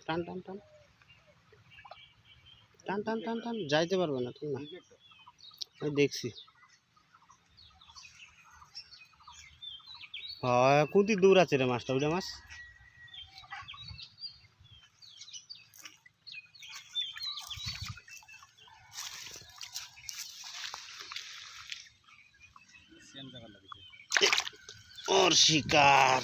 টান টান টান টান টান টান টান যাইতে পারবে না ঠিক না আমি দেখছি হ্যাঁ কুতি দূর আছে রে মাছটা ওইটা মাছ ওর শিকার